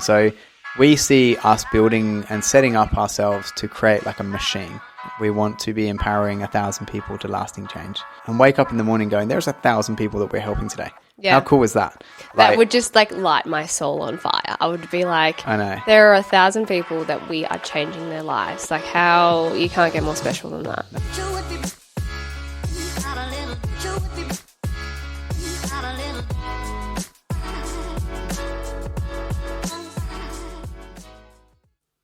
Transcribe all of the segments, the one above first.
information. So we see us building and setting up ourselves to create like a machine. We want to be empowering 1,000 people to lasting change and wake up in the morning going, there's 1,000 people that we're helping today. Yeah. How cool is that? That would just like light my soul on fire. I would be like, I know. There are 1,000 people that we are changing their lives. Like how you can't get more special than that.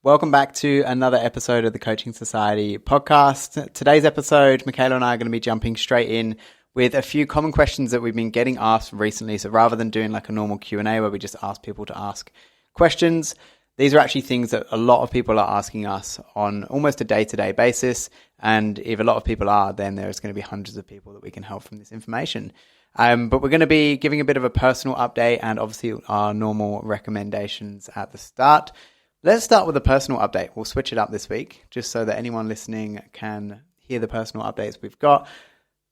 Welcome back to another episode of the Coaching Society podcast. Today's episode, Michaela and I are going to be jumping straight in with a few common questions that we've been getting asked recently. So rather than doing like a normal Q&A where we just ask people to ask questions, these are actually things that a lot of people are asking us on almost a day-to-day basis. And if a lot of people are, then there's going to be hundreds of people that we can help from this information. But we're going to be giving a bit of a personal update and obviously our normal recommendations at the start. Let's start with a personal update. We'll switch it up this week just so that anyone listening can hear the personal updates we've got.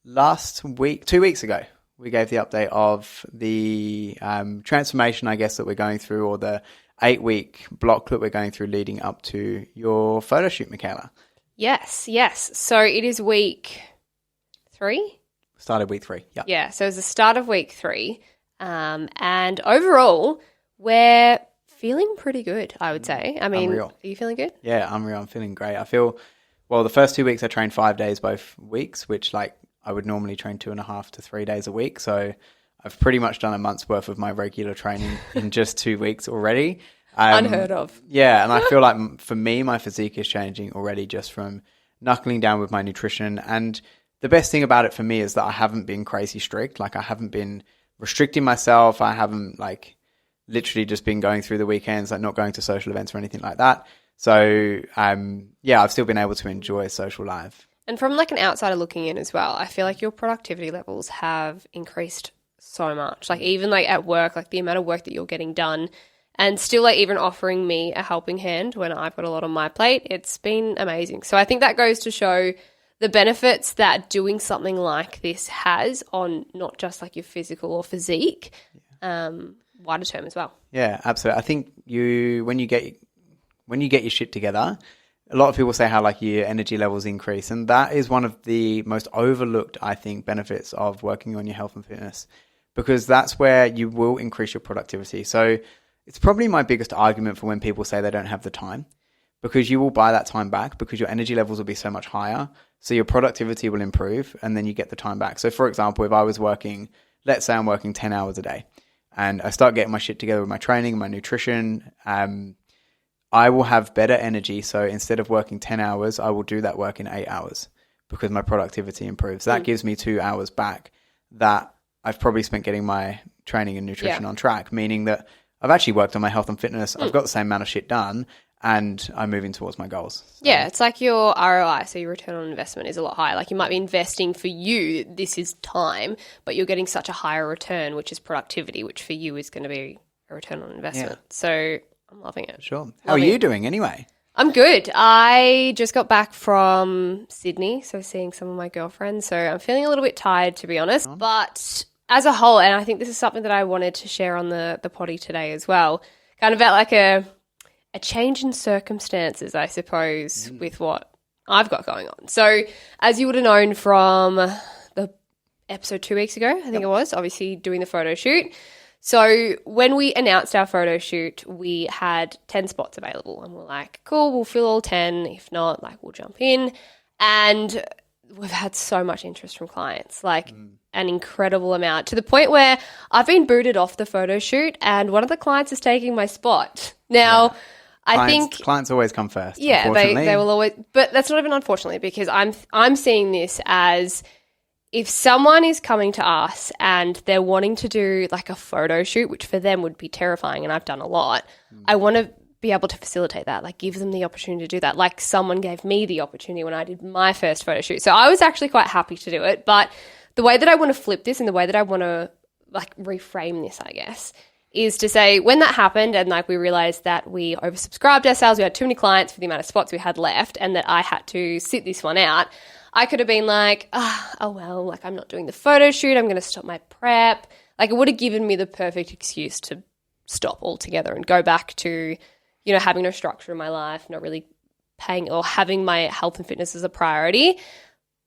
Last week, 2 weeks ago, we gave the update of the transformation, I guess, that we're going through, or the 8-week block that we're going through leading up to your photo shoot, Michaela. Yes. So it is week 3? Started week 3, yeah. Yeah, so it's the start of week 3. And overall, we're feeling pretty good, I would say. I mean, unreal. Are you feeling good? Yeah, unreal. I'm feeling great. I feel, well, the first 2 weeks I trained 5 days both weeks, which like I would normally train 2.5 to 3 days a week. So I've pretty much done a month's worth of my regular training in just 2 weeks already. Unheard of. Yeah, and I feel like for me, my physique is changing already just from knuckling down with my nutrition. And the best thing about it for me is that I haven't been crazy strict. Like I haven't been restricting myself. I haven't like literally just been going through the weekends, like not going to social events or anything like that. So, yeah, I've still been able to enjoy social life. And from like an outsider looking in as well, I feel like your productivity levels have increased so much. Like even like at work, like the amount of work that you're getting done and still like even offering me a helping hand when I've got a lot on my plate, it's been amazing. So I think that goes to show the benefits that doing something like this has on not just like your physical or physique, wider term as well. Yeah, absolutely. I think when you get your shit together, a lot of people say how like your energy levels increase, and that is one of the most overlooked, I think, benefits of working on your health and fitness, because that's where you will increase your productivity. So it's probably my biggest argument for when people say they don't have the time, because you will buy that time back because your energy levels will be so much higher. So your productivity will improve and then you get the time back. So for example, if I was working, let's say I'm working 10 hours a day, and I start getting my shit together with my training, my nutrition, I will have better energy. So instead of working 10 hours, I will do that work in 8 hours because my productivity improves. That gives me 2 hours back that I've probably spent getting my training and nutrition on track, meaning that I've actually worked on my health and fitness. I've got the same amount of shit done and I'm moving towards my goals. So. Yeah, it's like your ROI, so your return on investment is a lot higher. Like you might be investing for you, this is time, but you're getting such a higher return, which is productivity, which for you is going to be a return on investment. Yeah. So I'm loving it. Sure. How are you doing anyway? I'm good. I just got back from Sydney, so seeing some of my girlfriends. So I'm feeling a little bit tired, to be honest. But as a whole, and I think this is something that I wanted to share on the potty today as well, kind of about like a change in circumstances, I suppose, with what I've got going on. So as you would have known from the episode 2 weeks ago, I think it was, obviously doing the photo shoot. So when we announced our photo shoot, we had 10 spots available and we're like, cool, we'll fill all 10. If not, like we'll jump in. And we've had so much interest from clients, like an incredible amount, to the point where I've been booted off the photo shoot and one of the clients is taking my spot. Now, I think clients always come first. Yeah, they will always, but that's not even unfortunately, because I'm seeing this as if someone is coming to us and they're wanting to do like a photo shoot, which for them would be terrifying, and I've done a lot, I want to be able to facilitate that, like give them the opportunity to do that. Like someone gave me the opportunity when I did my first photo shoot. So I was actually quite happy to do it. But the way that I want to flip this and the way that I want to like reframe this, I guess, is to say when that happened and like we realized that we oversubscribed ourselves, we had too many clients for the amount of spots we had left, and that I had to sit this one out, I could have been like, oh well, like I'm not doing the photo shoot, I'm going to stop my prep. Like it would have given me the perfect excuse to stop altogether and go back to, you know, having no structure in my life, not really paying or having my health and fitness as a priority.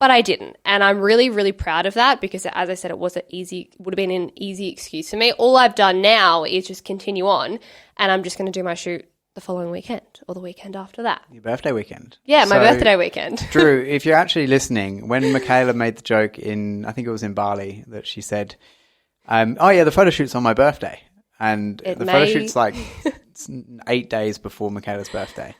But I didn't. And I'm really, really proud of that because, as I said, it would have been an easy excuse for me. All I've done now is just continue on, and I'm just going to do my shoot the following weekend or the weekend after that. Your birthday weekend. Yeah, my birthday weekend. Drew, if you're actually listening, when Michaela made the joke I think it was in Bali, that she said, oh yeah, the photo shoot's on my birthday. And photo shoot's like 8 days before Michaela's birthday.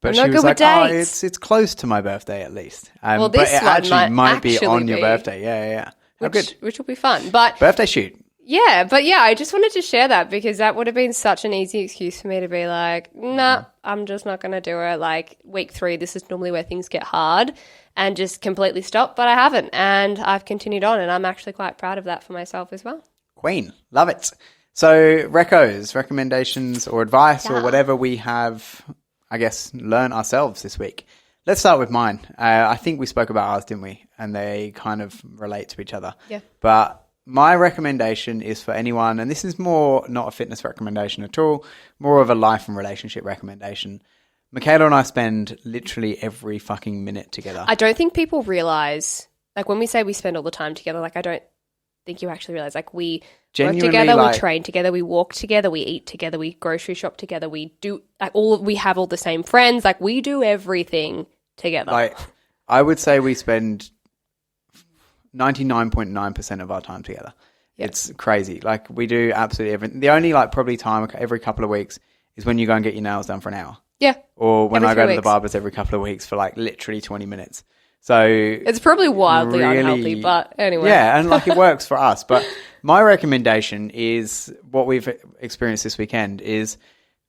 But she was like, oh, it's close to my birthday at least. Well, but this it actually might be on be. your birthday. Yeah. Which will be fun. But birthday shoot. Yeah, I just wanted to share that because that would have been such an easy excuse for me to be like, nah, I'm just not going to do it. Like week 3, this is normally where things get hard, and just completely stop. But I haven't, and I've continued on, and I'm actually quite proud of that for myself as well. Queen, love it. So recommendations or advice or whatever we have, I guess, learn ourselves this week. Let's start with mine. I think we spoke about ours, didn't we? And they kind of relate to each other. Yeah. But my recommendation is for anyone, and this is more not a fitness recommendation at all, more of a life and relationship recommendation. Michaela and I spend literally every fucking minute together. I don't think people realize, like when we say we spend all the time together, like I don't think you actually realize, like we work together, we train together, we walk together, we eat together, we grocery shop together, we do like we have all the same friends, like we do everything together. Like I would say we spend 99.9% of our time together. Yep. It's crazy. Like we do absolutely everything. The only like probably time every couple of weeks is when you go and get your nails done for an hour. Yeah. Or when I go to the barbers every couple of weeks for like literally 20 minutes. So it's probably wildly unhealthy, but anyway. Yeah, and like it works for us. But my recommendation is what we've experienced this weekend is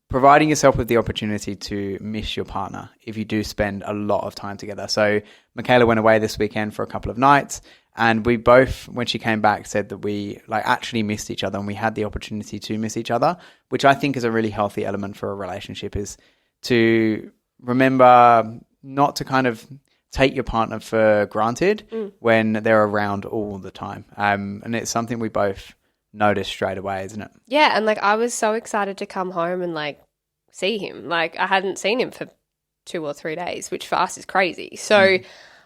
providing yourself with the opportunity to miss your partner if you do spend a lot of time together. So Michaela went away this weekend for a couple of nights, and we both, when she came back, said that we like actually missed each other and we had the opportunity to miss each other, which I think is a really healthy element for a relationship, is to remember not to kind of take your partner for granted when they're around all the time. And it's something we both noticed straight away, isn't it? Yeah, and like I was so excited to come home and like see him. Like I hadn't seen him for 2 or 3 days, which for us is crazy. So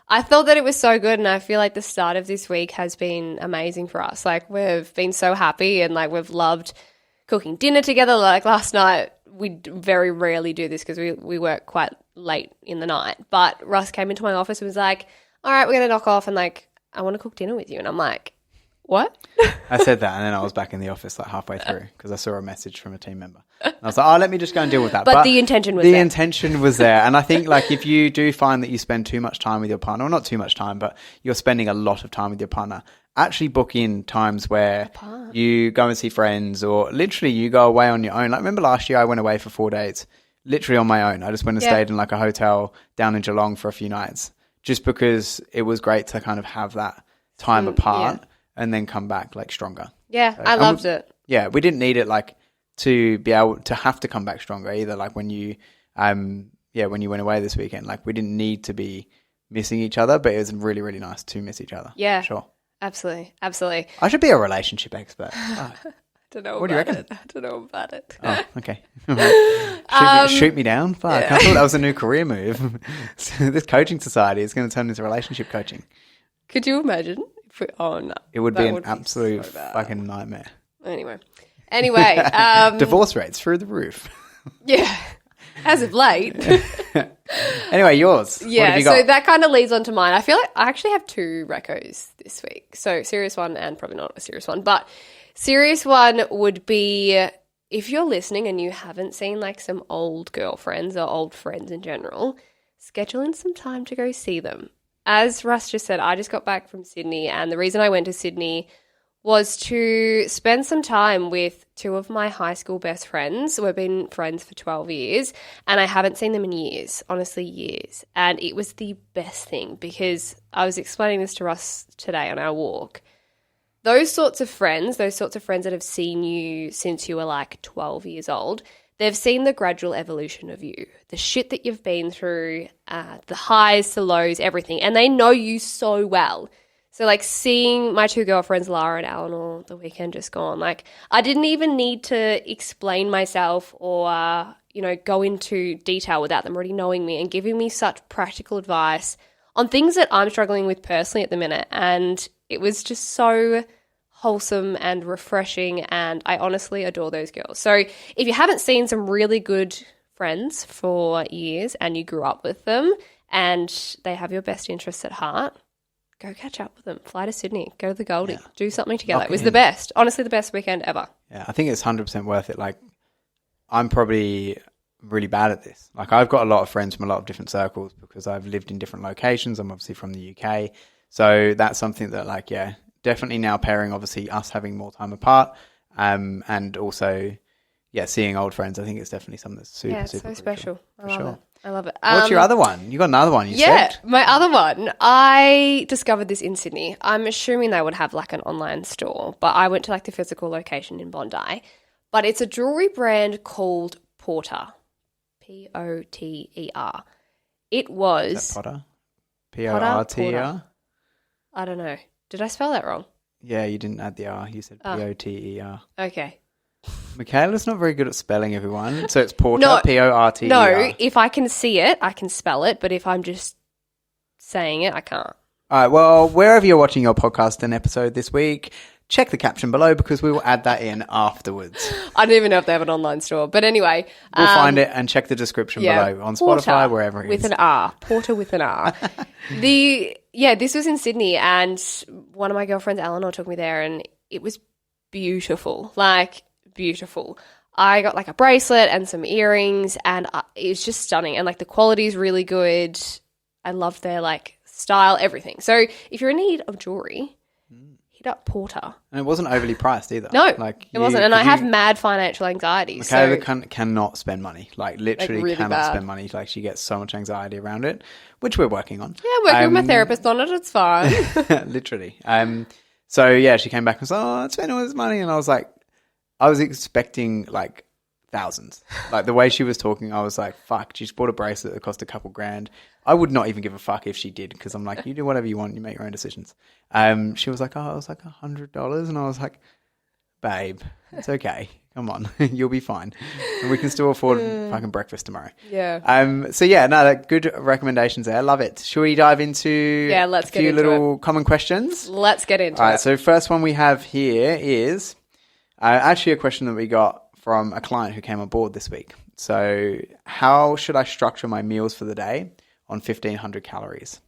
I thought that it was so good, and I feel like the start of this week has been amazing for us. Like we've been so happy, and like we've loved cooking dinner together. Like last night, we very rarely do this because we work quite late in the night. But Russ came into my office and was like, all right, we're going to knock off, and like, I want to cook dinner with you. And I'm like, what? I said that, and then I was back in the office like halfway through because I saw a message from a team member. And I was like, oh, let me just go and deal with that. But the intention was there. The intention was there. And I think like if you do find that you spend too much time with your partner, or not too much time, but you're spending a lot of time with your partner, actually book in times where you go and see friends, or literally you go away on your own. Like remember last year I went away for 4 days, literally on my own. I just went and stayed in like a hotel down in Geelong for a few nights, just because it was great to kind of have that time apart and then come back like stronger. Yeah, so, I loved it. Yeah, we didn't need it like to be able to have to come back stronger either. Like when you, when you went away this weekend, like we didn't need to be missing each other, but it was really, really nice to miss each other. Yeah, sure. Absolutely. Absolutely. I should be a relationship expert. Oh. I don't know what do you reckon? I don't know about it. Oh, okay. shoot me down? Fuck. Yeah. I thought that was a new career move. This coaching society is going to turn into relationship coaching. Could you imagine? Oh, no. It would be an absolute fucking nightmare. Anyway. Divorce rates through the roof. Yeah. As of late. Anyway, yours. Yeah, what have you got? So that kind of leads on to mine. I feel like I actually have 2 recos this week. So serious one and probably not a serious one. But serious one would be if you're listening and you haven't seen like some old girlfriends or old friends in general, schedule in some time to go see them. As Russ just said, I just got back from Sydney, and the reason I went to Sydney was to spend some time with 2 of my high school best friends. We've been friends for 12 years, and I haven't seen them in years, honestly years. And it was the best thing because I was explaining this to Russ today on our walk. Those sorts of friends that have seen you since you were like 12 years old, they've seen the gradual evolution of you, the shit that you've been through, the highs, the lows, everything, and they know you so well. So like seeing my two girlfriends, Lara and Eleanor, the weekend just gone, like I didn't even need to explain myself or, go into detail without them already knowing me and giving me such practical advice on things that I'm struggling with personally at the minute. And it was just so wholesome and refreshing, and I honestly adore those girls. So if you haven't seen some really good friends for years and you grew up with them and they have your best interests at heart, go catch up with them. Fly to Sydney, go to the Goldie, do something together. It was the best. Honestly, the best weekend ever. Yeah, I think it's 100% worth it. Like, I'm probably really bad at this. Like, I've got a lot of friends from a lot of different circles because I've lived in different locations. I'm obviously from the UK. So that's something that, like, yeah, definitely now pairing, obviously, us having more time apart and also, yeah, seeing old friends. I think it's definitely something that's super, super so special. For sure. I love it. What's your other one? You got another one, you said? My other one. I discovered this in Sydney. I'm assuming they would have like an online store, but I went to like the physical location in Bondi. But it's a jewelry brand called Porter. Poter. It was... Is that Potter? Porter? I don't know. Did I spell that wrong? Yeah, you didn't add the R. You said Poter. Okay. Michaela's not very good at spelling, everyone. So it's Porter, Porter. No, if I can see it, I can spell it. But if I'm just saying it, I can't. All right, well, wherever you're watching your podcast and episode this week, check the caption below because we will add that in afterwards. I don't even know if they have an online store. But anyway. We'll find it and check the description below on Porter, Spotify, wherever it is. With an R. Porter with an R. This was in Sydney and one of my girlfriends, Eleanor, took me there and it was beautiful. Like, beautiful. I got like a bracelet and some earrings and it was just stunning. And like the quality is really good. I loved their like style, everything. So if you're in need of jewelry, hit up Porter. And it wasn't overly priced either. No, it wasn't. And I have mad financial anxiety. Michaela cannot spend money. Like literally really cannot spend money. Like she gets so much anxiety around it, which we're working on. Yeah, I'm working with my therapist on it. It's fine. Literally. So yeah, she came back and was like, oh, I spent all this money. And I was like, I was expecting like thousands. Like the way she was talking, I was like, fuck, she just bought a bracelet that cost a couple grand. I would not even give a fuck if she did because I'm like, you do whatever you want, you make your own decisions. She was like, oh, it was like $100. And I was like, babe, it's okay. Come on, you'll be fine. And we can still afford fucking breakfast tomorrow. Yeah. So yeah, no, good recommendations there. Love it. Should we dive into let's a few little common questions? Let's get into it. All right, so first one we have here is actually a question that we got from a client who came on board this week. So how should I structure my meals for the day on 1,500 calories?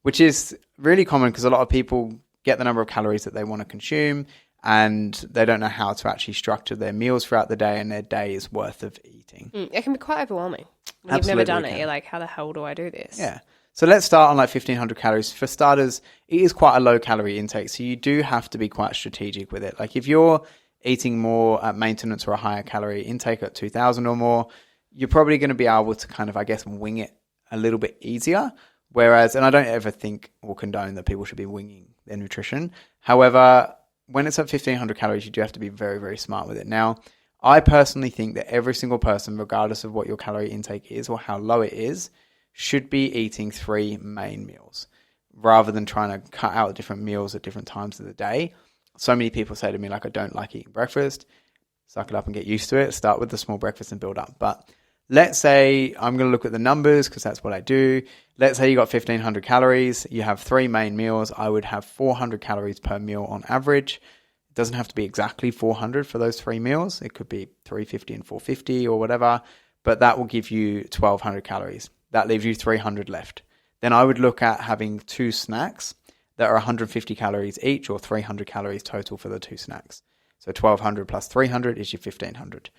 Which is really common because a lot of people get the number of calories that they want to consume and they don't know how to actually structure their meals throughout the day and their day's worth of eating. It can be quite overwhelming. When you've never done it, you're like, how the hell do I do this? Yeah. So let's start on like 1,500 calories. For starters, it is quite a low calorie intake. So you do have to be quite strategic with it. Like if you're eating more at maintenance or a higher calorie intake at 2,000 or more, you're probably going to be able to kind of, I guess, wing it a little bit easier. Whereas, and I don't ever think or condone that people should be winging their nutrition. However, when it's at 1,500 calories, you do have to be very, very smart with it. Now, I personally think that every single person, regardless of what your calorie intake is or how low it is, should be eating 3 main meals rather than trying to cut out different meals at different times of the day. So many people say to me, like, I don't like eating breakfast. Suck it up and get used to it. Start with the small breakfast and build up. But let's say I'm going to look at the numbers because that's what I do. Let's say you got 1,500 calories. You have 3 main meals. I would have 400 calories per meal on average. It doesn't have to be exactly 400 for those 3 meals. It could be 350 and 450 or whatever. But that will give you 1,200 calories. That leaves you 300 left. Then I would look at having 2 snacks that are 150 calories each or 300 calories total for the 2 snacks. So 1,200 plus 300 is your 1,500.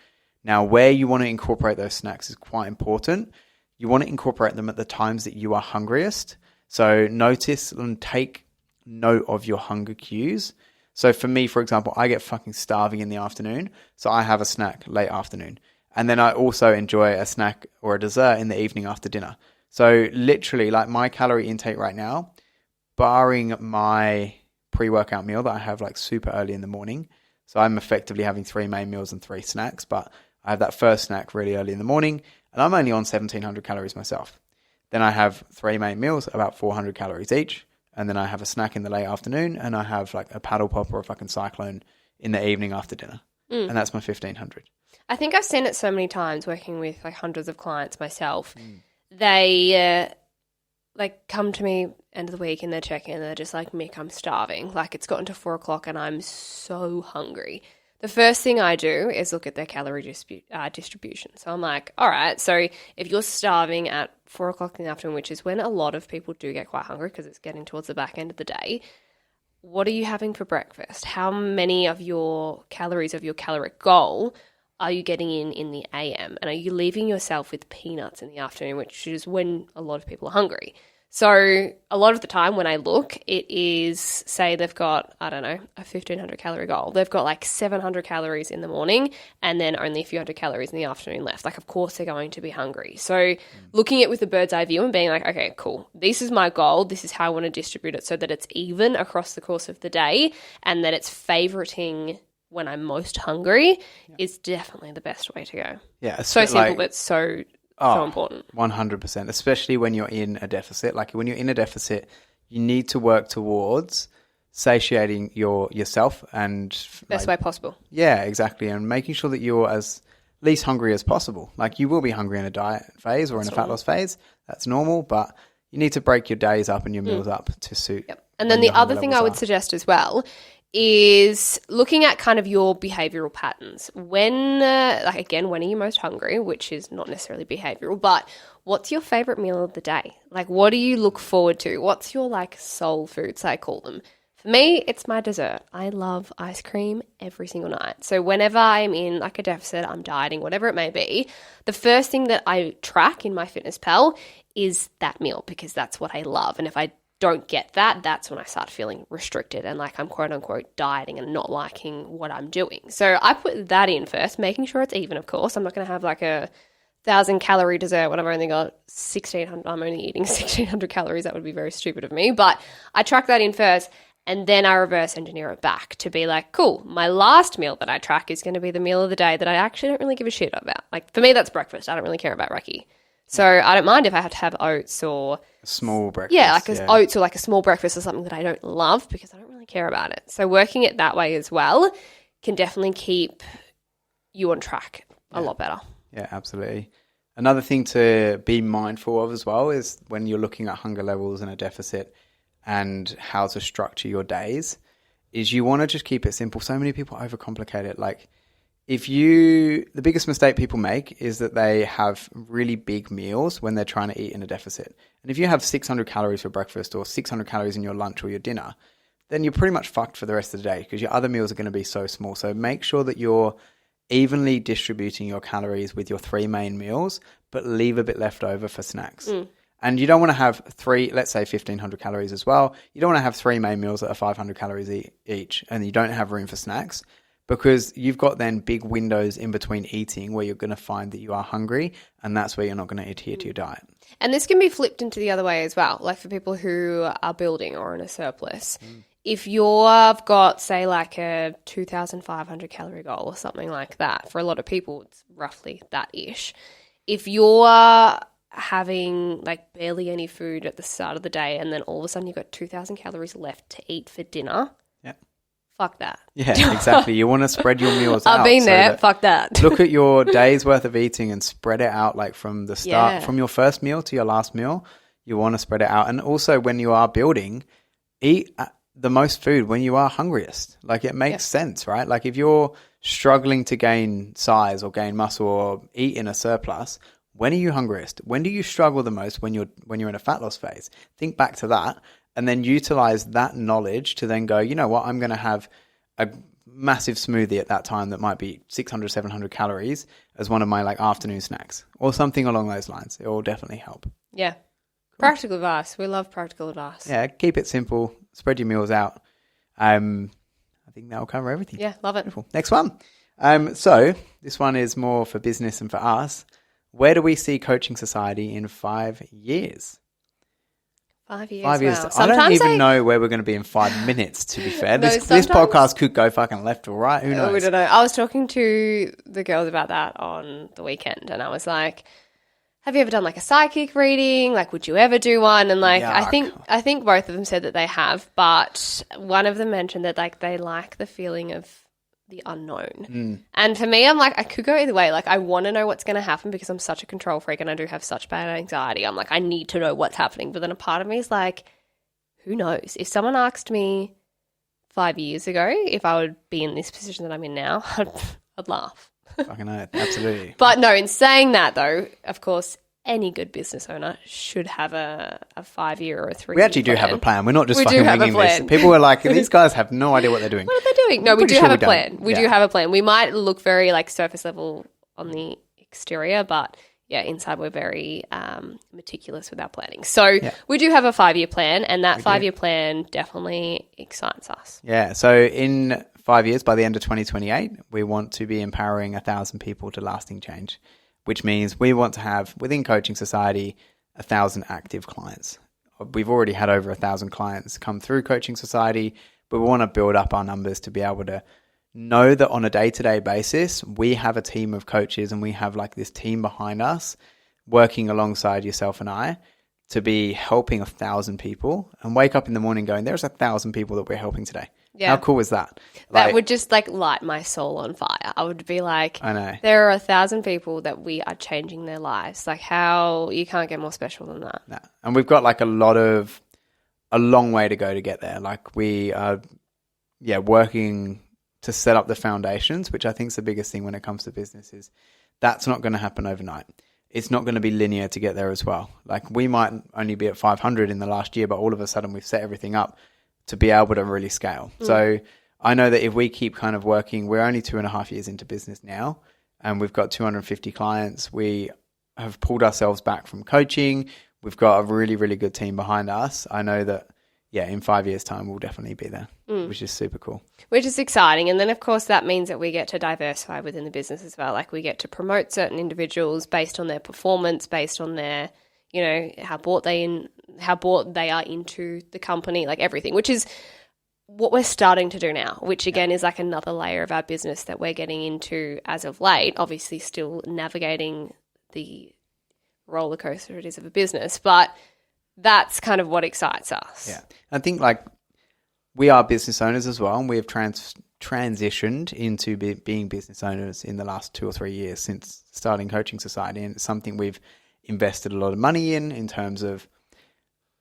Now, where you want to incorporate those snacks is quite important. You want to incorporate them at the times that you are hungriest. So notice and take note of your hunger cues. So for me, for example, I get fucking starving in the afternoon. So I have a snack late afternoon. And then I also enjoy a snack or a dessert in the evening after dinner. So literally, like my calorie intake right now, barring my pre-workout meal that I have like super early in the morning. So I'm effectively having 3 main meals and 3 snacks, but I have that first snack really early in the morning and I'm only on 1,700 calories myself. Then I have 3 main meals, about 400 calories each. and then I have a snack in the late afternoon, and I have like a paddle pop or a fucking cyclone in the evening after dinner. And that's my 1,500. I think I've seen it so many times working with like hundreds of clients myself. They like come to me end of the week and they're checking and they're just like, Mick, I'm starving. Like it's gotten to 4 o'clock and I'm so hungry. The first thing I do is look at their calorie distribution. So I'm like, all right, so if you're starving at 4 o'clock in the afternoon, which is when a lot of people do get quite hungry because it's getting towards the back end of the day, what are you having for breakfast? How many of your calories of your caloric goal are you getting in the AM? And are you leaving yourself with peanuts in the afternoon, which is when a lot of people are hungry? So a lot of the time when I look, it is, say they've got, I don't know, a 1,500 calorie goal. They've got like 700 calories in the morning and then only a few hundred calories in the afternoon left. Like, of course, they're going to be hungry. So looking at it with a bird's eye view and being like, okay, cool. This is my goal. This is how I want to distribute it so that it's even across the course of the day and that it's favoriting when I'm most hungry is definitely the best way to go. Yeah. So simple, but so important. 100%, especially when you're in a deficit. Like when you're in a deficit, you need to work towards satiating yourself and best way possible. Yeah, exactly. And making sure that you're as least hungry as possible. Like you will be hungry in a diet phase or in a fat loss phase. That's normal, but you need to break your days up and your meals up to suit. Yep. And then the other thing I would suggest as well is looking at kind of your behavioral patterns. When, like again, when are you most hungry, which is not necessarily behavioral, but what's your favorite meal of the day? Like, what do you look forward to? What's your like soul foods, I call them? For me, it's my dessert. I love ice cream every single night. So whenever I'm in like a deficit, I'm dieting, whatever it may be, the first thing that I track in MyFitnessPal is that meal because that's what I love. And if I don't get that, that's when I start feeling restricted and like I'm quote unquote dieting and not liking what I'm doing. So I put that in first, making sure it's even, of course. I'm not going to have like a 1,000 calorie dessert when I've only got 1,600. I'm only eating 1,600 calories. That would be very stupid of me. But I track that in first and then I reverse engineer it back to be like, cool, my last meal that I track is going to be the meal of the day that I actually don't really give a shit about. Like for me, that's breakfast. I don't really care about recce. So I don't mind if I have to have oats or a small breakfast. Yeah, like oats or like a small breakfast or something that I don't love because I don't really care about it. So working it that way as well can definitely keep you on track a lot better. Yeah, absolutely. Another thing to be mindful of as well is when you're looking at hunger levels in a deficit and how to structure your days is you want to just keep it simple. So many people overcomplicate it. Like the biggest mistake people make is that they have really big meals when they're trying to eat in a deficit. And if you have 600 calories for breakfast or 600 calories in your lunch or your dinner, then you're pretty much fucked for the rest of the day because your other meals are going to be so small. So make sure that you're evenly distributing your calories with your 3 main meals, but leave a bit left over for snacks. And you don't want to have let's say 1,500 calories as well. You don't want to have 3 main meals that are 500 calories each and you don't have room for snacks. Because you've got then big windows in between eating where you're going to find that you are hungry and that's where you're not going to adhere to your diet. And this can be flipped into the other way as well, like for people who are building or in a surplus. If you've got, say, like a 2,500 calorie goal or something like that, for a lot of people it's roughly that-ish. If you're having like barely any food at the start of the day and then all of a sudden you've got 2,000 calories left to eat for dinner, fuck that. Yeah, exactly. You want to spread your meals out. I've been there. Fuck that. Look at your day's worth of eating and spread it out like from the start, from your first meal to your last meal. You want to spread it out. And also when you are building, eat the most food when you are hungriest. Like it makes sense, right? Like if you're struggling to gain size or gain muscle or eat in a surplus, when are you hungriest? When do you struggle the most when you're in a fat loss phase? Think back to that. And then utilize that knowledge to then go, you know what, I'm going to have a massive smoothie at that time that might be 600, 700 calories as one of my like afternoon snacks or something along those lines. It will definitely help. Yeah. Practical advice. We love practical advice. Yeah. Keep it simple. Spread your meals out. I think that will cover everything. Yeah. Love it. Beautiful. Next one. So this one is more for business and for us. Where do we see Coaching Society in 5 years? 5 years. 5 years. Wow. I don't even know where we're going to be in 5 minutes, to be fair. This podcast could go fucking left or right. Who knows? We don't know. I was talking to the girls about that on the weekend and I was like, have you ever done like a psychic reading? Like, would you ever do one? And like, Yuck. I think both of them said that they have, but one of them mentioned that like they like the feeling of the unknown. And for me, I'm like, I could go either way. Like, I want to know what's going to happen because I'm such a control freak and I do have such bad anxiety. I'm like, I need to know what's happening. But then a part of me is like, who knows? If someone asked me 5 years ago if I would be in this position that I'm in now, I'd laugh. Fucking hell, absolutely. But no, in saying that though, of course, any good business owner should have a 5 year or a 3 year. We actually do have a plan. We're not just We do fucking have a winging this. plan. People are like, these guys have no idea what they're doing. What are they doing? No, we pretty do sure have a we plan. don't. We do have a plan. We might look very like surface level on the exterior, but yeah, inside we're very meticulous with our planning. So we do have a 5 year plan, and that 5 year plan definitely excites us. Yeah. So in 5 years, by the end of 2028, we want to be empowering 1,000 people to lasting change, which means we want to have within Coaching Society 1,000 active clients. We've already had over 1,000 clients come through Coaching Society, but we want to build up our numbers to be able to know that on a day-to-day basis, we have a team of coaches and we have like this team behind us working alongside yourself and I to be helping 1,000 people and wake up in the morning going, there's 1,000 people that we're helping today. Yeah. How cool is that? That would just like light my soul on fire. I would be like, I know. There are 1,000 people that we are changing their lives. Like how you can't get more special than that. No. And we've got like a long way to go to get there. Like we are, working to set up the foundations, which I think is the biggest thing when it comes to business is that's not going to happen overnight. It's not going to be linear to get there as well. Like we might only be at 500 in the last year, but all of a sudden we've set everything up to be able to really scale. So I know that if we keep kind of working, we're only 2.5 years into business now, and we've got 250 clients. We have pulled ourselves back from coaching. We've got a really, really good team behind us. I know that, in 5 years' time, we'll definitely be there, which is super cool. Which is exciting. And then, of course, that means that we get to diversify within the business as well. Like we get to promote certain individuals based on their performance, based on their, how bought they are into the company, like everything, which is what we're starting to do now, which again is like another layer of our business that we're getting into as of late, obviously still navigating the roller coaster it is of a business, but that's kind of what excites us. Yeah. I think like we are business owners as well, and we have transitioned into being business owners in the last 2 or 3 years since starting Coaching Society, and it's something we've invested a lot of money in terms of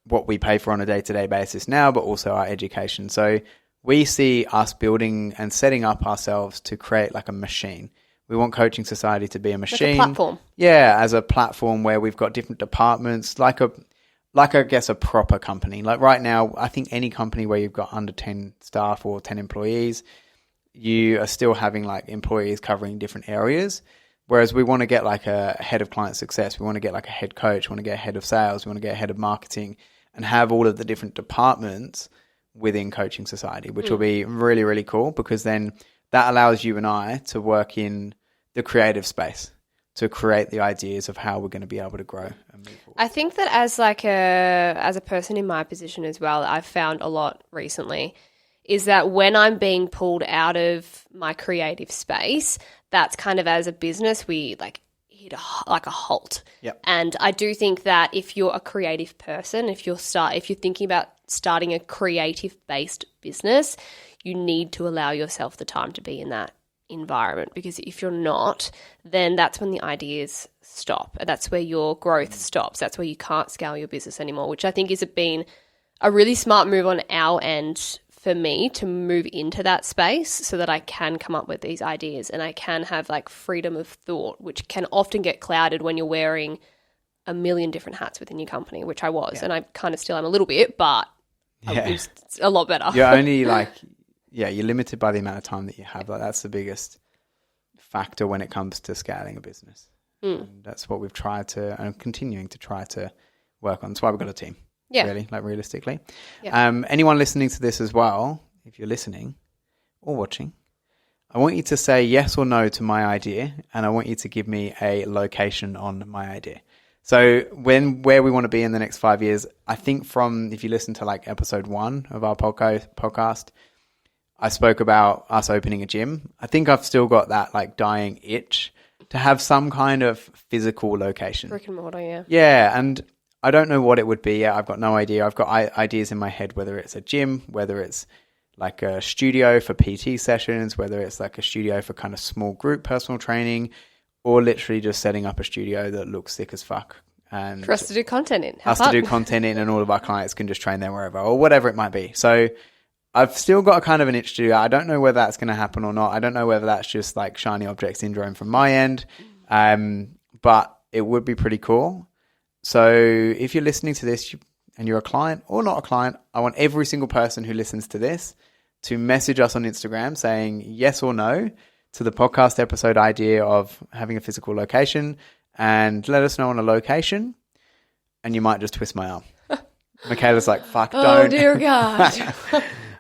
what we pay for on a day-to-day basis now, but also our education. So we see us building and setting up ourselves to create like a machine. We want Coaching Society to be a machine. Like a platform. Yeah, as a platform where we've got different departments, like I guess a proper company. Like right now, I think any company where you've got under 10 staff or 10 employees, you are still having like employees covering different areas. Whereas we want to get like a head of client success, we want to get like a head coach, we want to get a head of sales, we want to get a head of marketing, and have all of the different departments within Coaching Society, which will be really, really cool, because then that allows you and I to work in the creative space to create the ideas of how we're going to be able to grow and move forward. I think that as a person in my position as well, I've found a lot recently is that when I'm being pulled out of my creative space, that's kind of as a business, we like hit a halt. Yep. And I do think that if you're a creative person, if you're thinking about starting a creative-based business, you need to allow yourself the time to be in that environment, because if you're not, then that's when the ideas stop. That's where your growth stops. That's where you can't scale your business anymore, which I think has been a really smart move on our end for me to move into that space so that I can come up with these ideas and I can have like freedom of thought, which can often get clouded when you're wearing a million different hats within your company, which I was, and I kind of still am a little bit, but it's a lot better. You're only you're limited by the amount of time that you have. Like that's the biggest factor when it comes to scaling a business. And that's what we've tried to and continuing to try to work on. That's why we've got a team. Yeah. Really, like realistically. Yeah. Anyone listening to this as well, if you're listening or watching, I want you to say yes or no to my idea, and I want you to give me a location on my idea. So where we want to be in the next 5 years, I think if you listen to like episode 1 of our podcast, I spoke about us opening a gym. I think I've still got that like dying itch to have some kind of physical location. Brick and mortar, yeah. Yeah, and I don't know what it would be yet. I've got no idea. I've got ideas in my head, whether it's a gym, whether it's like a studio for PT sessions, whether it's like a studio for kind of small group personal training, or literally just setting up a studio that looks sick as fuck. And for us to do content in. To do content in, and all of our clients can just train there wherever, or whatever it might be. So I've still got a kind of an itch to do that. I don't know whether that's going to happen or not. I don't know whether that's just like shiny object syndrome from my end, but it would be pretty cool. So if you're listening to this and you're a client or not a client, I want every single person who listens to this to message us on Instagram saying yes or no to the podcast episode idea of having a physical location, and let us know on a location, and you might just twist my arm. Michaela's like, fuck, don't. Oh, dear God.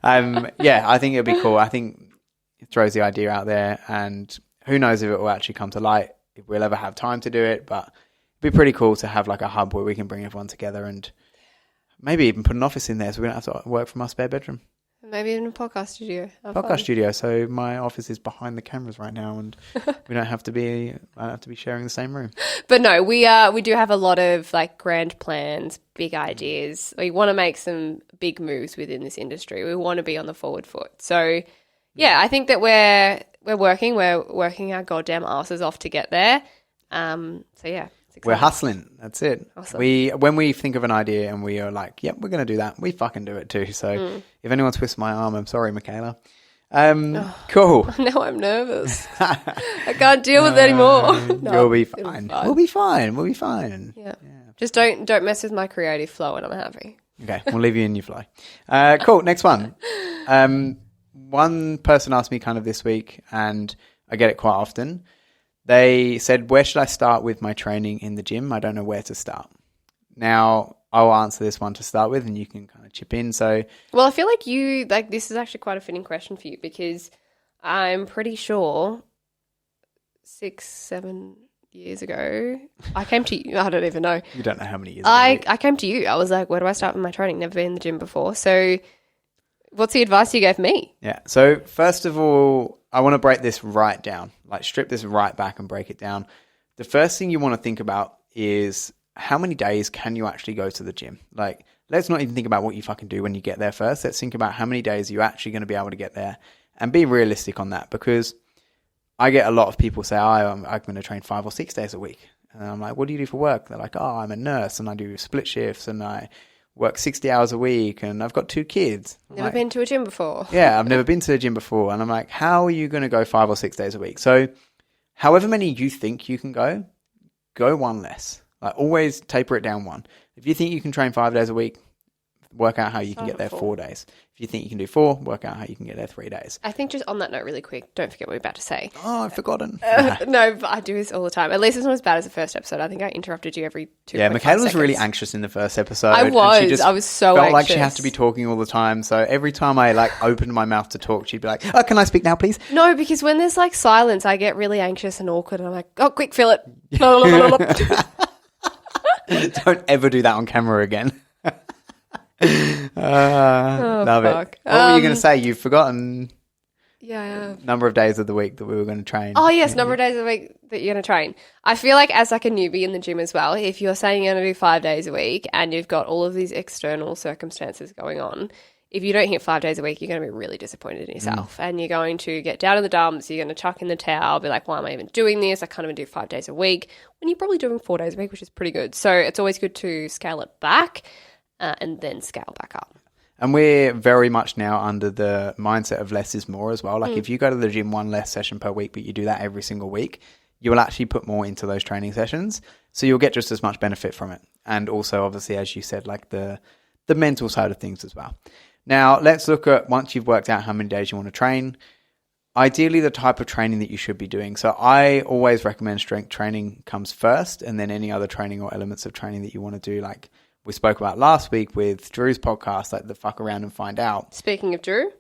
Yeah, I think it'd be cool. I think it throws the idea out there, and who knows if it will actually come to light, if we'll ever have time to do it, but it'd be pretty cool to have like a hub where we can bring everyone together and maybe even put an office in there so we don't have to work from our spare bedroom. Maybe even a podcast studio. Studio. So my office is behind the cameras right now, and we don't have to be sharing the same room. But no, we do have a lot of like grand plans, big ideas. We want to make some big moves within this industry. We want to be on the forward foot. So yeah, I think that we're working our goddamn asses off to get there. So yeah. We're hustling. That's it. Awesome. When we think of an idea and we are like, yep, we're going to do that, we fucking do it too. So if anyone twists my arm, I'm sorry, Michaela. Cool. Now I'm nervous. I can't deal with it anymore. No, you'll be fine. We'll be fine. We'll be fine. Yeah. Just don't mess with my creative flow and I'm happy. Okay. We'll leave you in your flow. Cool. Next one. One person asked me kind of this week, and I get it quite often. They said, where should I start with my training in the gym? I don't know where to start. Now, I'll answer this one to start with, and you can kind of chip in. So, well, I feel like this is actually quite a fitting question for you, because I'm pretty sure 6-7 years ago, I came to you. I don't even know. You don't know how many years I came to you. I was like, where do I start with my training? Never been in the gym before. So what's the advice you gave me? Yeah. So first of all, I want to break this right down, like strip this right back and break it down. The first thing you want to think about is how many days can you actually go to the gym? Like, let's not even think about what you fucking do when you get there first. Let's think about how many days you're actually going to be able to get there, and be realistic on that, because I get a lot of people say, I'm going to train 5 or 6 days a week. And I'm like, what do you do for work? They're like, I'm a nurse and I do split shifts and I work 60 hours a week and I've got 2 kids. Never been to a gym before. Yeah, I've never been to a gym before. And I'm like, how are you going to go 5 or 6 days a week? So however many you think you can go one less. Like, always taper it down one. If you think you can train 5 days a week, work out how you can get there 4 days. If you think you can do 4, work out how you can get there 3 days. I think just on that note really quick, don't forget what we're about to say. Oh, I've forgotten. No, but I do this all the time. At least it's not as bad as the first episode. I think I interrupted you every 2 Yeah, Michaela was really anxious in the first episode. I was so felt anxious. like she had to be talking all the time. So every time I opened my mouth to talk, she'd be like, oh, can I speak now, please? No, because when there's silence, I get really anxious and awkward and I'm like, oh, quick, fill it. Don't ever do that on camera again. Love fuck. it. What were you going to say? You've forgotten. Yeah. Number of days of the week that we were going to train. Oh, yes, number of days of the week that you're going to train. I feel like as a newbie in the gym as well, if you're saying you're going to do 5 days a week and you've got all of these external circumstances going on, if you don't hit 5 days a week, you're going to be really disappointed in yourself. And you're going to get down in the dumps, you're going to chuck in the towel, be like, why am I even doing this? I can't even do 5 days a week. When you're probably doing 4 days a week, which is pretty good. So it's always good to scale it back and then scale back up. And we're very much now under the mindset of less is more as well. Like if you go to the gym 1 less session per week, but you do that every single week, you will actually put more into those training sessions. So you'll get just as much benefit from it. And also, obviously, as you said, like the mental side of things as well. Now, let's look at, once you've worked out how many days you want to train, ideally the type of training that you should be doing. So I always recommend strength training comes first, and then any other training or elements of training that you want to do, like we spoke about last week with Drew's podcast, like the fuck around and find out. Speaking of Drew.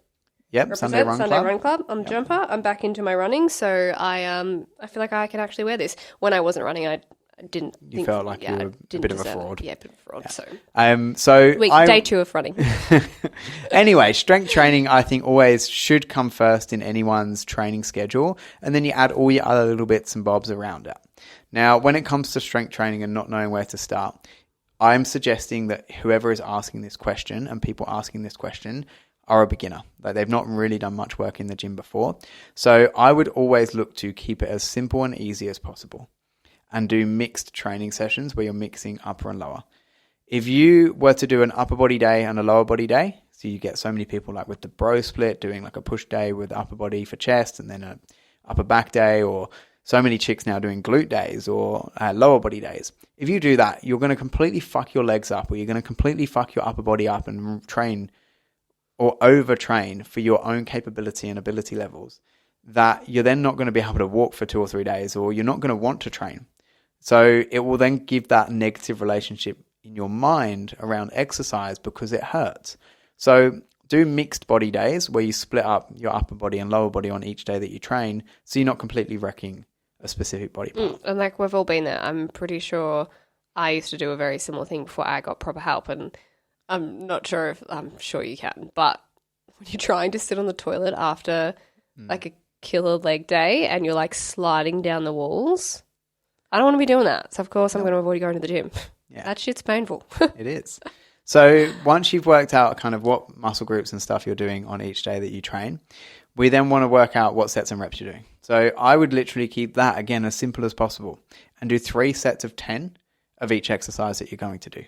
Yep, Sunday Run Club. I'm Jumper. I'm back into my running, so I feel like I can actually wear this. When I wasn't running, I didn't. You felt like you were a bit of a fraud. Yeah, a bit of a fraud. Yeah. Day 2 of running. Anyway, strength training, I think, always should come first in anyone's training schedule, and then you add all your other little bits and bobs around it. Now, when it comes to strength training and not knowing where to start, I'm suggesting that whoever is asking this question and people asking this question are a beginner. Like, they've not really done much work in the gym before. So I would always look to keep it as simple and easy as possible and do mixed training sessions where you're mixing upper and lower. If you were to do an upper body day and a lower body day, so you get so many people like with the bro split doing like a push day with upper body for chest and then a upper back day, or so many chicks now doing glute days or lower body days. If you do that, you're going to completely fuck your legs up, or you're going to completely fuck your upper body up and train or overtrain for your own capability and ability levels, that you're then not going to be able to walk for 2 or 3 days, or you're not going to want to train. So it will then give that negative relationship in your mind around exercise because it hurts. So do mixed body days where you split up your upper body and lower body on each day that you train, so you're not completely wrecking a specific body part. And like, we've all been there. I'm pretty sure I used to do a very similar thing before I got proper help, and I'm sure you can, but when you're trying to sit on the toilet after like a killer leg day and you're like sliding down the walls, I don't want to be doing that. So of course I'm going to avoid going to the gym. Yeah. That shit's painful. It is. So once you've worked out kind of what muscle groups and stuff you're doing on each day that you train, we then want to work out what sets and reps you're doing. So I would literally keep that, again, as simple as possible and do 3 sets of 10 of each exercise that you're going to do.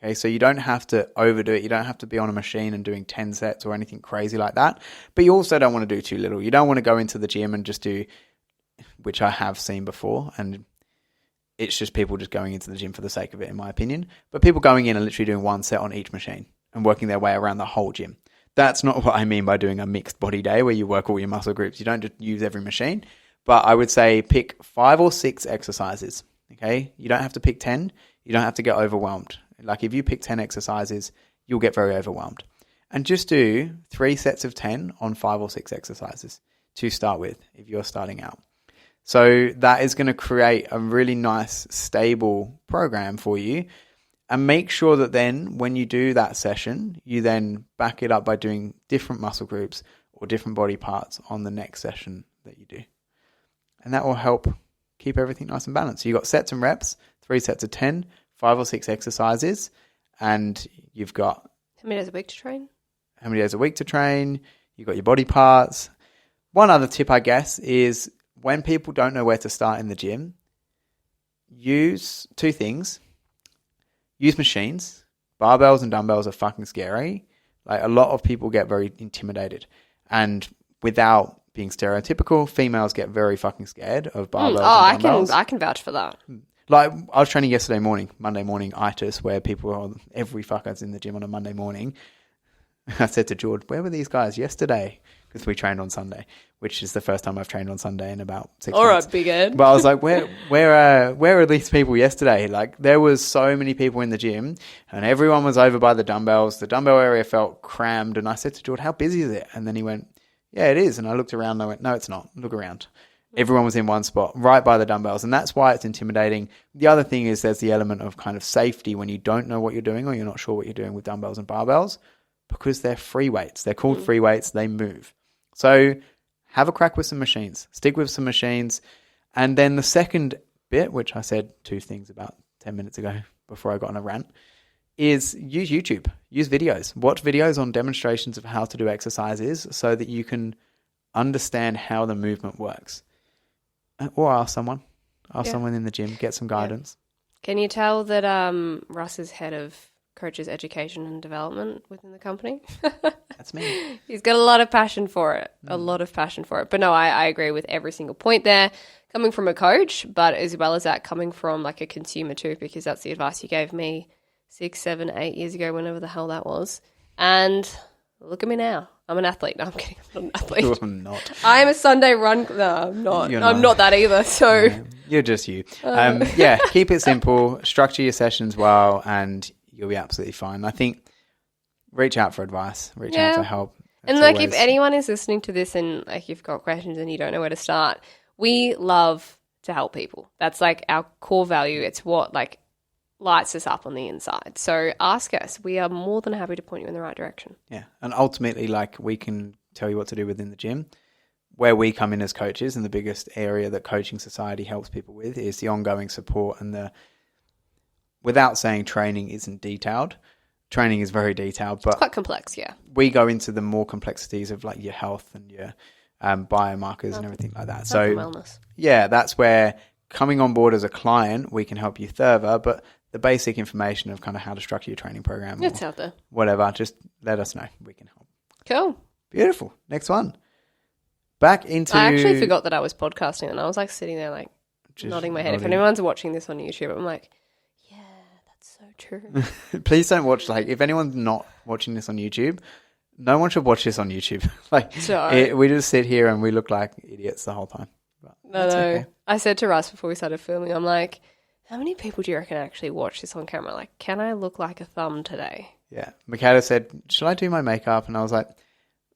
Okay, so you don't have to overdo it. You don't have to be on a machine and doing 10 sets or anything crazy like that. But you also don't want to do too little. You don't want to go into the gym and just do, which I have seen before, and it's just people just going into the gym for the sake of it, in my opinion. But people going in and literally doing 1 set on each machine and working their way around the whole gym. That's not what I mean by doing a mixed body day where you work all your muscle groups. You don't just use every machine. But I would say pick 5 or 6 exercises. Okay, you don't have to pick 10. You don't have to get overwhelmed. Like, if you pick 10 exercises, you'll get very overwhelmed. And just do 3 sets of 10 on 5 or 6 exercises to start with if you're starting out. So that is going to create a really nice, stable program for you. And make sure that then when you do that session, you then back it up by doing different muscle groups or different body parts on the next session that you do. And that will help keep everything nice and balanced. So you've got sets and reps, 3 sets of 10, 5 or 6 exercises, and you've got... How many days a week to train? How many days a week to train. You've got your body parts. One other tip, I guess, is when people don't know where to start in the gym, use 2 things. Use machines. Barbells and dumbbells are fucking scary. Like, a lot of people get very intimidated. And without being stereotypical, females get very fucking scared of barbells and dumbbells. I can vouch for that. Like, I was training yesterday morning, Monday morning itis, where people are, every fucker's in the gym on a Monday morning. I said to George, where were these guys yesterday? Because we trained on Sunday, which is the first time I've trained on Sunday in about 6 months. All right, big Ed. But I was like, where are these people yesterday? Like, there was so many people in the gym and everyone was over by the dumbbells. The dumbbell area felt crammed. And I said to George, how busy is it? And then he went, yeah, it is. And I looked around and I went, no, it's not. Look around. Everyone was in one spot, right by the dumbbells. And that's why it's intimidating. The other thing is there's the element of kind of safety when you don't know what you're doing or you're not sure what you're doing with dumbbells and barbells, because they're free weights. They're called free weights. They move. So have a crack with some machines. Stick with some machines. And then the second bit, which I said 2 things about 10 minutes ago before I got on a rant, is use YouTube. Use videos. Watch videos on demonstrations of how to do exercises so that you can understand how the movement works. Or ask someone. Someone in the gym. Get some guidance. Can you tell that Russ is head of coaches education and development within the company? That's me. He's got a lot of passion for it. A lot of passion for it. But no, I agree with every single point there. Coming from a coach, but as well as that, coming from like a consumer too, because that's the advice you gave me 6, 7, 8 years ago, whenever the hell that was. And look at me now. I'm an athlete. No, I'm kidding. I'm not an athlete. I'm not. I am a Sunday run. No, I'm not. I'm not that either. So you're just you. Yeah, keep it simple. Structure your sessions well, and you'll be absolutely fine. I think reach out for advice. Reach out for help. That's and like, if anyone is listening to this and like you've got questions and you don't know where to start, we love to help people. That's like our core value. It's what like lights us up on the inside. So ask us. We are more than happy to point you in the right direction. Yeah. And ultimately, like, we can tell you what to do within the gym. Where we come in as coaches, and the biggest area that Coaching Society helps people with is the ongoing support and without saying training isn't detailed. Training is very detailed, but it's quite complex, yeah. We go into the more complexities of like your health and your biomarkers and everything like that. So wellness. Yeah, that's where coming on board as a client, we can help you further, but the basic information of kind of how to structure your training program, it's out there. Whatever, just let us know. We can help. Cool. Beautiful. Next one. Back into... I actually forgot that I was podcasting, and I was like sitting there like nodding my head. If anyone's watching this on YouTube, I'm like, yeah, that's so true. Please don't watch, like, if anyone's not watching this on YouTube, no one should watch this on YouTube. Like, we just sit here and we look like idiots the whole time. But no. Okay. I said to Russ before we started filming, I'm like, how many people do you reckon actually watch this on camera? Like, can I look like a thumb today? Yeah. Michaela said, should I do my makeup? And I was like,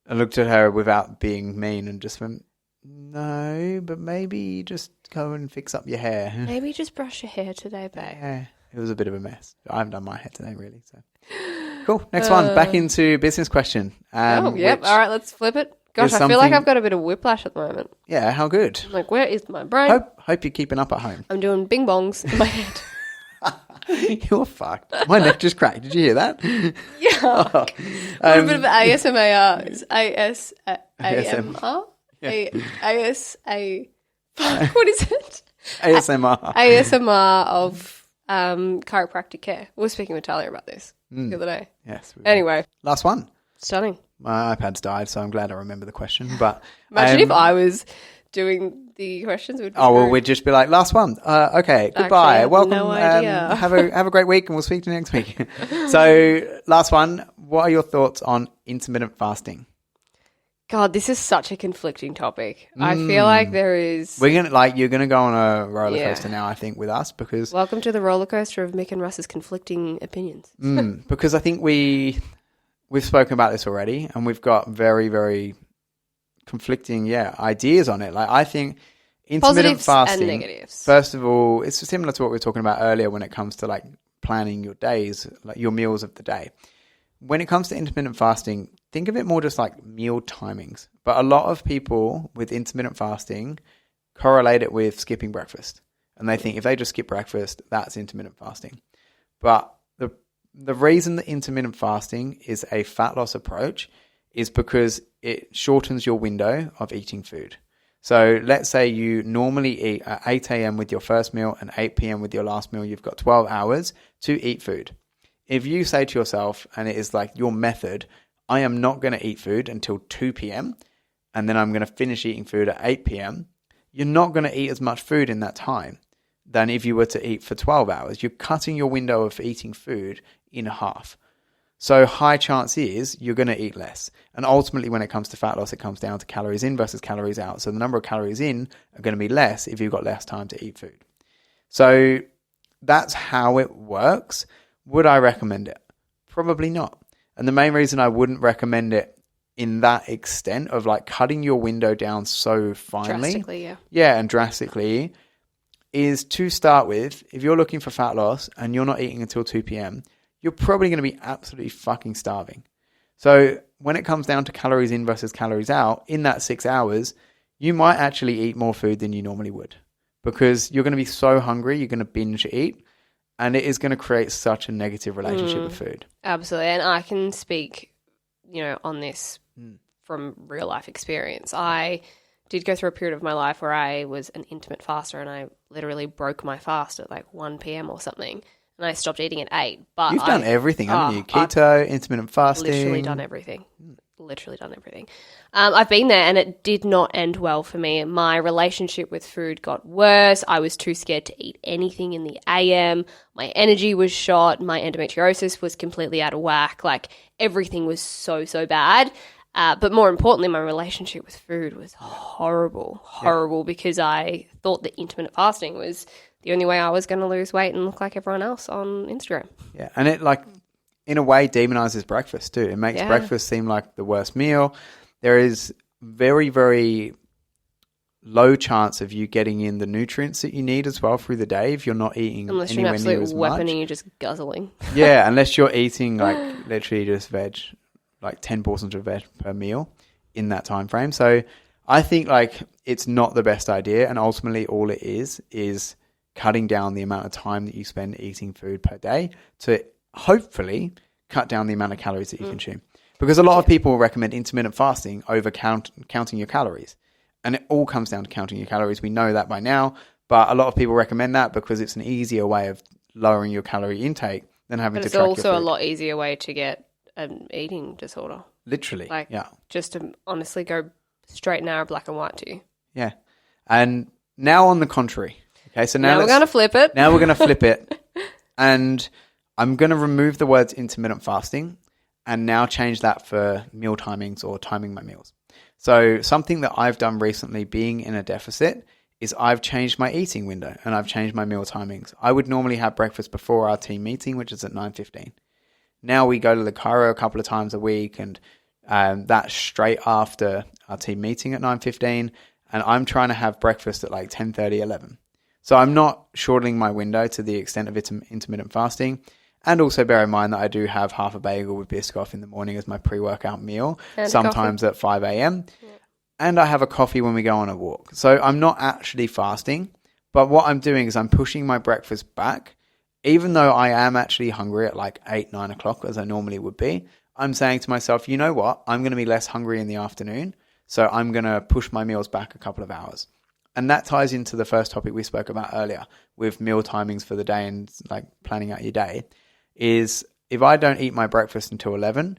I looked at her without being mean and just went, no, but maybe just go and fix up your hair. Maybe just brush your hair today, babe. Yeah, it was a bit of a mess. I haven't done my hair today, really. So cool. Next one. Back into business question. Yep. All right, let's flip it. Gosh, I feel like I've got a bit of whiplash at the moment. Yeah, how good? I'm like, where is my brain? Hope you're keeping up at home. I'm doing bing bongs in my head. You're fucked. My neck just cracked. Did you hear that? Yeah. A little bit of ASMR. It's ASMR? Fuck, what is it? ASMR. ASMR of chiropractic care. We were speaking with Talia about this the other day. Yes. Anyway. Last one. Stunning. My iPad's died, so I'm glad I remember the question. But imagine if I was doing the questions. We'd just be like, last one. Okay, goodbye. Actually, welcome. no idea. Have a great week, and we'll speak to you next week. So, last one. What are your thoughts on intermittent fasting? God, this is such a conflicting topic. I feel like there is. You're gonna go on a roller coaster now. I think with us because welcome to the roller coaster of Mick and Russ's conflicting opinions. Because I think we've spoken about this already, and we've got very, very conflicting ideas on it. Like, I think intermittent fasting and negatives. First of all, it's similar to what we were talking about earlier when it comes to like planning your days, like your meals of the day. When it comes to intermittent fasting, think of it more just like meal timings. But a lot of people with intermittent fasting correlate it with skipping breakfast, and they think if they just skip breakfast, that's intermittent fasting. But the reason that intermittent fasting is a fat loss approach is because it shortens your window of eating food. So let's say you normally eat at 8 a.m. with your first meal and 8 p.m. with your last meal. You've got 12 hours to eat food. If you say to yourself, and it is like your method, I am not going to eat food until 2 p.m. and then I'm going to finish eating food at 8 p.m., you're not going to eat as much food in that time than if you were to eat for 12 hours. You're cutting your window of eating food in half. So high chance is you're going to eat less. And ultimately, when it comes to fat loss, it comes down to calories in versus calories out. So the number of calories in are going to be less if you've got less time to eat food. So that's how it works. Would I recommend it? Probably not. And the main reason I wouldn't recommend it in that extent of like cutting your window down so finely. Drastically, yeah. Yeah, and drastically is to start with, if you're looking for fat loss and you're not eating until 2 p.m., you're probably going to be absolutely fucking starving. So when it comes down to calories in versus calories out, in that 6 hours, you might actually eat more food than you normally would because you're going to be so hungry, you're going to binge eat, and it is going to create such a negative relationship with food. Absolutely. And I can speak, on this from real life experience. I did go through a period of my life where I was an intermittent faster and I literally broke my fast at like 1 p.m. or something. And I stopped eating at 8. But you've done everything, haven't you? Keto, intermittent fasting. Literally done everything. I've been there and it did not end well for me. My relationship with food got worse. I was too scared to eat anything in the AM. My energy was shot. My endometriosis was completely out of whack. Like everything was so, so bad. But more importantly, my relationship with food was horrible because I thought that intermittent fasting was the only way I was going to lose weight and look like everyone else on Instagram. Yeah, and it in a way demonizes breakfast too. It makes breakfast seem like the worst meal. There is very, very low chance of you getting in the nutrients that you need as well through the day if you're not eating Unless you're an anywhere near absolute as weapon much. and you're just guzzling. Yeah, unless you're eating like literally just veg, like 10 portions of veg per meal in that time frame. So I think like it's not the best idea, and ultimately all it is cutting down the amount of time that you spend eating food per day to hopefully cut down the amount of calories that you consume. Because a lot of people recommend intermittent fasting over counting your calories. And it all comes down to counting your calories. We know that by now, but a lot of people recommend that because it's an easier way of lowering your calorie intake than having to track your food. It's also a lot easier way to get an eating disorder. Literally, like, yeah. Just to honestly go straight and narrow, black and white to you. Yeah. And now on the contrary. Okay, so now we're going to flip it. Now we're going to flip it. And I'm going to remove the words intermittent fasting and now change that for meal timings or timing my meals. So something that I've done recently being in a deficit is I've changed my eating window and I've changed my meal timings. I would normally have breakfast before our team meeting, which is at 9:15. Now we go to the chiro a couple of times a week, and that's straight after our team meeting at 9:15. And I'm trying to have breakfast at like 10:30, 11. So I'm not shortening my window to the extent of intermittent fasting. And also bear in mind that I do have half a bagel with Biscoff in the morning as my pre-workout meal, and sometimes at 5 a.m. Yeah. And I have a coffee when we go on a walk. So I'm not actually fasting, but what I'm doing is I'm pushing my breakfast back. Even though I am actually hungry at like 8, 9 o'clock, as I normally would be, I'm saying to myself, you know what? I'm going to be less hungry in the afternoon, so I'm going to push my meals back a couple of hours. And that ties into the first topic we spoke about earlier with meal timings for the day and like planning out your day. Is if I don't eat my breakfast until 11,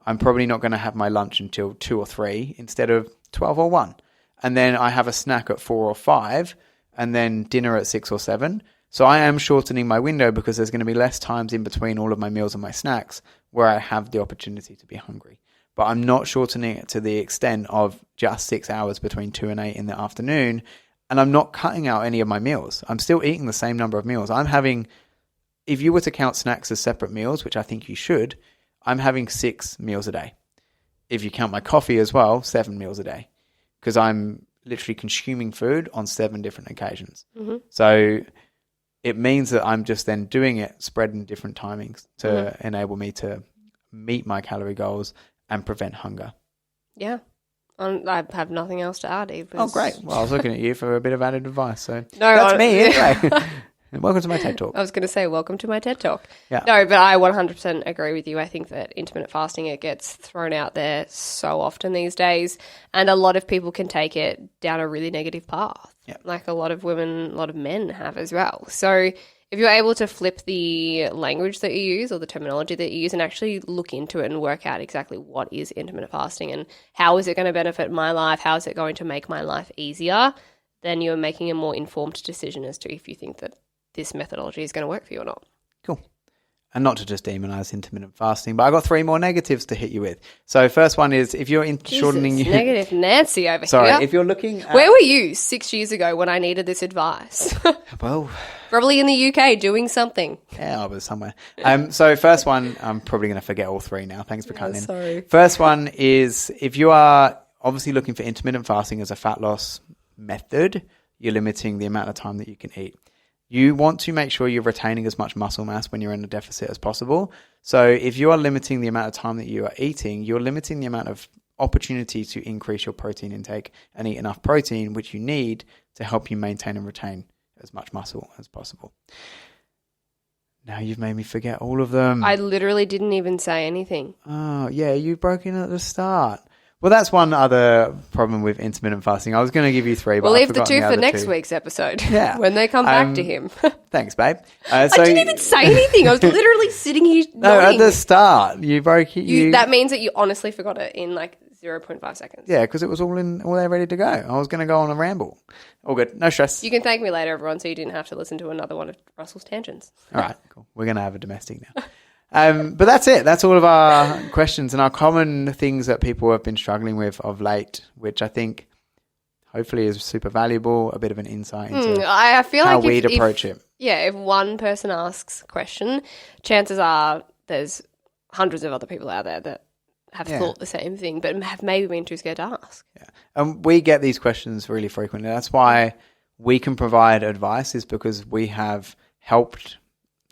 I'm probably not going to have my lunch until 2 or 3 instead of 12 or 1. And then I have a snack at 4 or 5 and then dinner at 6 or 7. So I am shortening my window because there's going to be less times in between all of my meals and my snacks where I have the opportunity to be hungry. But I'm not shortening it to the extent of just 6 hours between 2 and 8 in the afternoon. And I'm not cutting out any of my meals. I'm still eating the same number of meals. I'm having... If you were to count snacks as separate meals, which I think you should, I'm having 6 meals a day. If you count my coffee as well, 7 meals a day. Because I'm literally consuming food on 7 different occasions. Mm-hmm. So it means that I'm just then doing it spread in different timings to enable me to meet my calorie goals and prevent hunger. Yeah. I have nothing else to add, Eve. Oh, great. Well, I was looking at you for a bit of added advice. So no, that's me anyway. Welcome to my TED Talk. I was going to say, welcome to my TED Talk. Yeah. No, but I 100% agree with you. I think that intermittent fasting, it gets thrown out there so often these days, and a lot of people can take it down a really negative path. Yeah. Like a lot of women, a lot of men have as well. So if you're able to flip the language that you use or the terminology that you use and actually look into it and work out exactly what is intermittent fasting and how is it going to benefit my life, how is it going to make my life easier, then you're making a more informed decision as to if you think that this methodology is going to work for you or not. Cool. And not to just demonize intermittent fasting, but I got 3 more negatives to hit you with. So first one is if you're shortening your... Negative Nancy over here. Sorry, if you're looking at... Where were you 6 years ago when I needed this advice? Well... Probably in the UK doing something. Yeah, I was somewhere. So first one, I'm probably going to forget all 3 now. Thanks for cutting in. Sorry. First one is if you are obviously looking for intermittent fasting as a fat loss method, you're limiting the amount of time that you can eat. You want to make sure you're retaining as much muscle mass when you're in a deficit as possible. So if you are limiting the amount of time that you are eating, you're limiting the amount of opportunity to increase your protein intake and eat enough protein, which you need to help you maintain and retain as much muscle as possible. Now you've made me forget all of them. I literally didn't even say anything. Oh, yeah, you broke in at the start. Well, that's one other problem with intermittent fasting. I was going to give you 3, but we'll I've leave the 2 forgotten for next 2. week's episode. Yeah. When they come back to him. Thanks, babe. I didn't even say anything. I was literally sitting here No, nodding. at the start. You broke it. That means that you honestly forgot it in like 0.5 seconds. Yeah, because it was all there ready to go. I was going to go on a ramble. All good. No stress. You can thank me later, everyone, so you didn't have to listen to another one of Russell's tangents. All right, cool. We're going to have a domestic now. But that's it. That's all of our questions and our common things that people have been struggling with of late, which I think hopefully is super valuable, a bit of an insight into I feel how like we'd approach it. Yeah, if one person asks a question, chances are there's hundreds of other people out there that have thought the same thing, but have maybe been too scared to ask. Yeah. And we get these questions really frequently. That's why we can provide advice, is because we have helped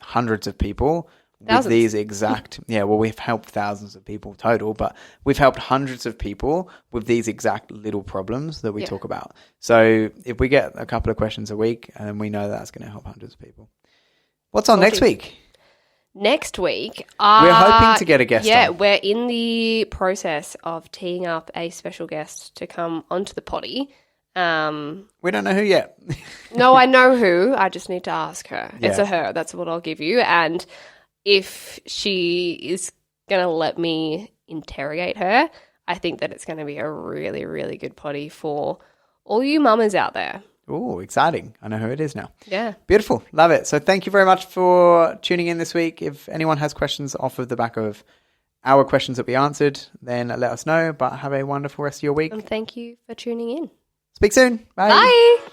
hundreds of people with these exact, we've helped thousands of people total, but we've helped hundreds of people with these exact little problems that we talk about. So if we get a couple of questions a week, and we know that's going to help hundreds of people. What's on next week? Next week, we're hoping to get a guest on. Yeah, we're in the process of teeing up a special guest to come onto the potty. We don't know who yet. No, I know who. I just need to ask her. Yeah. It's a her. That's what I'll give you. And if she is going to let me interrogate her, I think that it's going to be a really, really good potty for all you mamas out there. Oh, exciting. I know who it is now. Yeah. Beautiful. Love it. So thank you very much for tuning in this week. If anyone has questions off of the back of our questions that we answered, then let us know. But have a wonderful rest of your week. And thank you for tuning in. Speak soon. Bye. Bye.